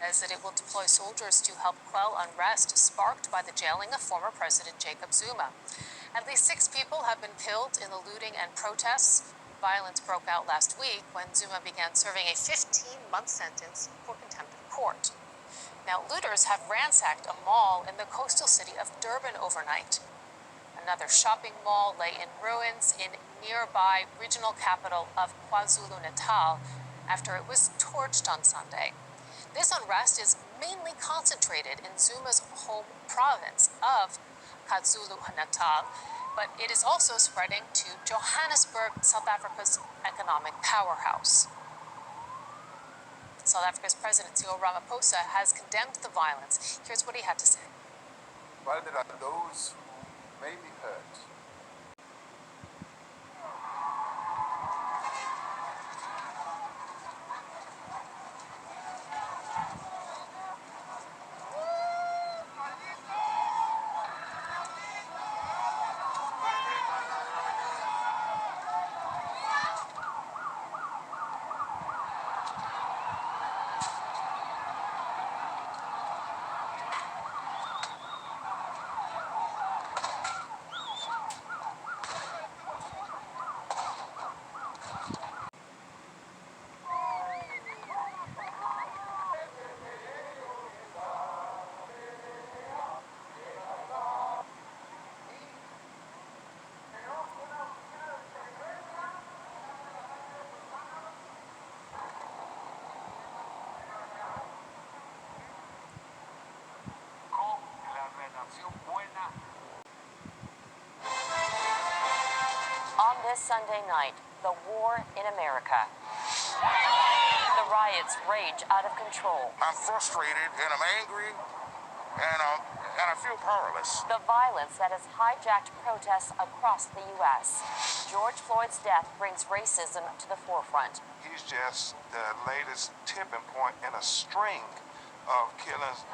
Says that it will deploy soldiers to help quell unrest sparked by the jailing of former President Jacob Zuma. At least 6 people have been killed in the looting and protests. Violence broke out last week when Zuma began serving a 15-month sentence for contempt of court. Now, looters have ransacked a mall in the coastal city of Durban overnight. Another shopping mall lay in ruins in nearby regional capital of KwaZulu-Natal after it was torched on Sunday. This unrest is mainly concentrated in Zuma's home province of KwaZulu-Natal, but it is also spreading to Johannesburg, South Africa's economic powerhouse. South Africa's President Cyril Ramaphosa has condemned the violence. Here's what he had to say. While there are those who may be hurt, On this Sunday night, the war in America. The riots rage out of control. I'm frustrated and I'm angry and I feel powerless. The violence that has hijacked protests across the U.S. George Floyd's death brings racism to the forefront. He's just the latest tipping point in a string of killings.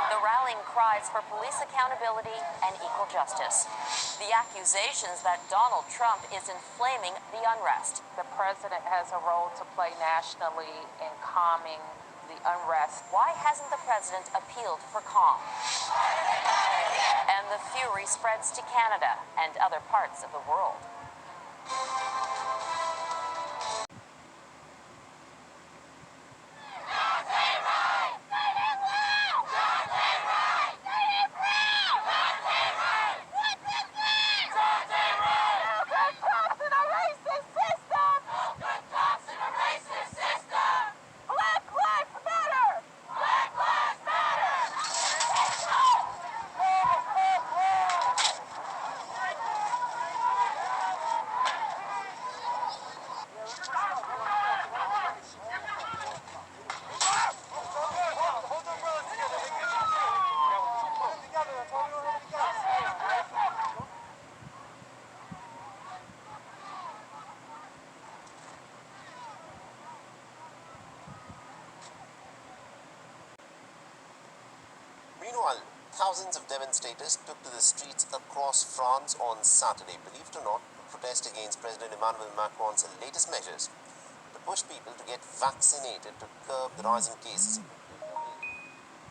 The rallying cries for police accountability and equal justice. The accusations that Donald Trump is inflaming the unrest. The president has a role to play nationally in calming the unrest. Why hasn't the president appealed for calm? And the fury spreads to Canada and other parts of the world. Meanwhile, thousands of demonstrators took to the streets across France on Saturday, believe it or not, to protest against President Emmanuel Macron's latest measures to push people to get vaccinated to curb the rise in cases.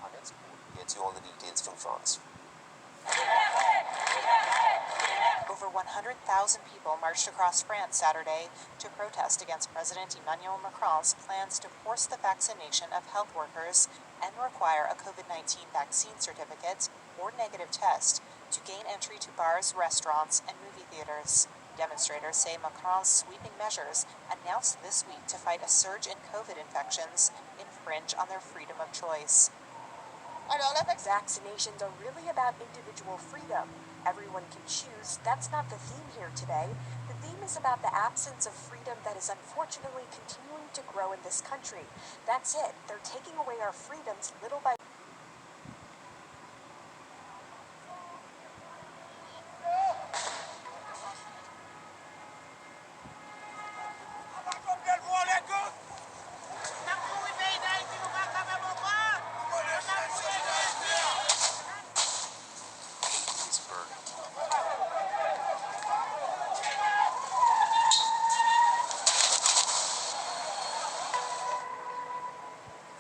Our next report gets you all the details from France. Over 100,000 people marched across France Saturday to protest against President Emmanuel Macron's plans to force the vaccination of health workers and require a COVID-19 vaccine certificate or negative test to gain entry to bars, restaurants, and movie theaters. Demonstrators say Macron's sweeping measures announced this week to fight a surge in COVID infections infringe on their freedom of choice. Vaccinations are really about individual freedom. Everyone can choose. That's not the theme here today. The theme is about the absence of freedom that is unfortunately continuing to grow in this country. That's it. They're taking away our freedoms little by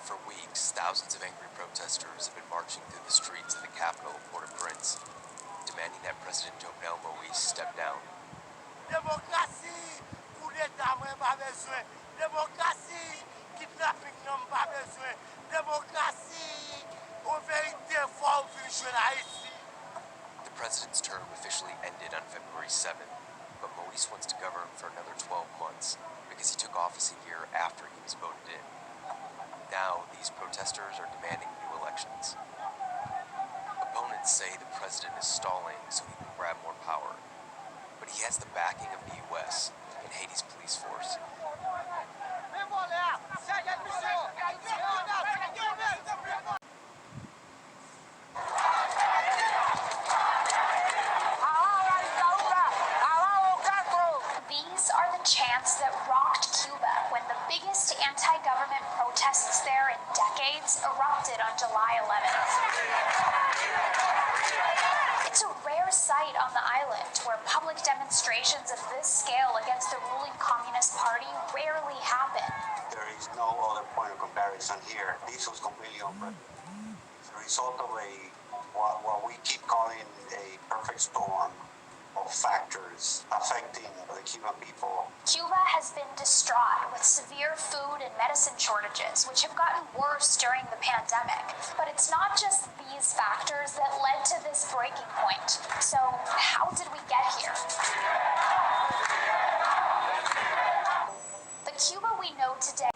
For weeks, weeks, thousands of angry protesters have been marching through the streets of the capital of Port-au-Prince, demanding that President Jovenel Moïse step down. Démocratie, coup d'État, moi, pas besoin. Démocratie, kidnapping, non, pas besoin. Démocratie, en vérité, faut venir jouer Haïti. The president's term officially ended on February 7th, but Moïse wants to govern for another 12 months because he took office a year after he was voted in. Now, these protesters are demanding new elections. Opponents say the president is stalling so he can grab more power, but he has the backing of the U.S. and Haiti's police force. These are the chants that rocked Cuba when the biggest anti-government protests there in decades erupted on July 11th. It's a rare sight on the island where public demonstrations of this scale against the ruling Communist Party rarely happen. There is no other point of comparison here. This was completely unprecedented. It's a result of what we keep calling a perfect storm of factors affecting the Cuban people. Cuba has been distraught with severe food and medicine shortages, which have gotten worse during the pandemic. But it's not just these factors that led to this breaking point. So how did we get here? The Cuba we know today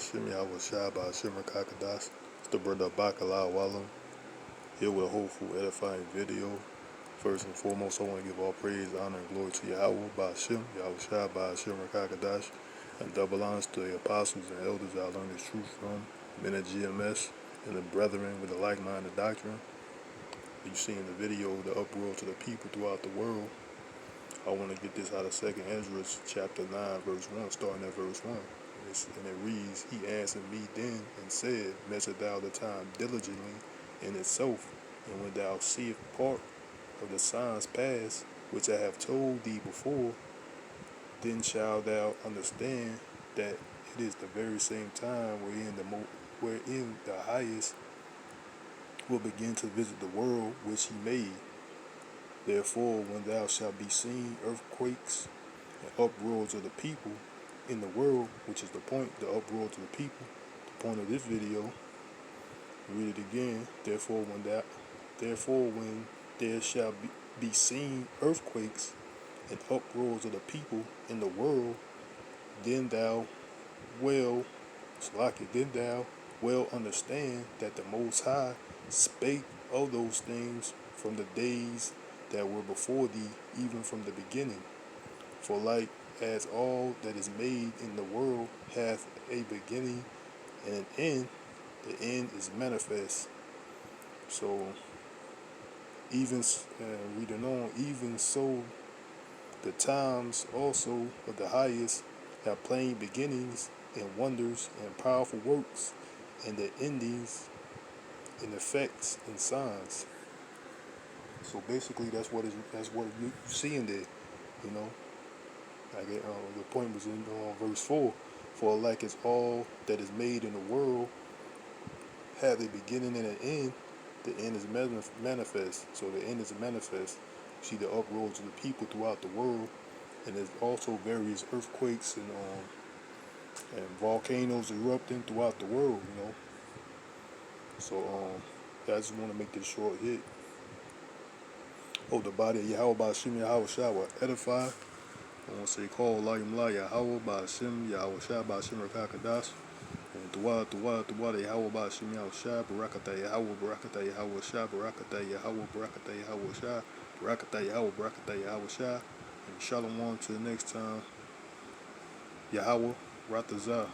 YAHAWAHSHI, it's the brother YAHAWAH here with a hopeful, edifying video. First and foremost, I want to give all praise, honor, and glory to YAHAWAH, and double honors to the apostles and elders I learned this truth from, men at GMS, and the brethren with a like-minded doctrine. You see in the video the uproar to the people throughout the world. I want to get this out of 2nd Ezra chapter 9 verse 1, starting at verse 1. And it reads, He answered me then and said, Measure thou the time diligently in itself, and when thou seest part of the signs past, which I have told thee before, then shalt thou understand that it is the very same time wherein the highest will begin to visit the world which he made. Therefore, when thou shalt be seen earthquakes and uproars of the people in the world, which is the point, the uproar to the people, the point of this video, read it again. Therefore, when there shall be seen earthquakes and uproars of the people in the world, then thou well understand that the Most High spake of those things from the days that were before thee, even from the beginning. For like as all that is made in the world hath a beginning and an end, the end is manifest. So, even reading on, even so, the times also of the highest have plain beginnings and wonders and powerful works, and the endings and effects and signs. So basically, that's what you see in there, you know. The point was in verse 4. For like as all that is made in the world have a beginning and an end, the end is manifest. So the end is manifest. You see the uproars of the people throughout the world, and there's also various earthquakes and volcanoes erupting throughout the world, you know. So I just want to make this short hit. Oh, the body of YAHAWAHSHI YAHAWAHSHI will edify. I want to say call Layim La Yahawah Ba'Hashem YAHAWAHSHI Ba'Hashem Rakakadas. And Dua YAHAWAHSHI YAHAWAHSHI Barakata Yahawah Barakata YAHAWAHSHI Barakata Yahawah Barakata YAHAWAHSHI Barakata Yahawah Barakata YAHAWAHSHI. And Shalom to the next time. Yahawah Ratazah.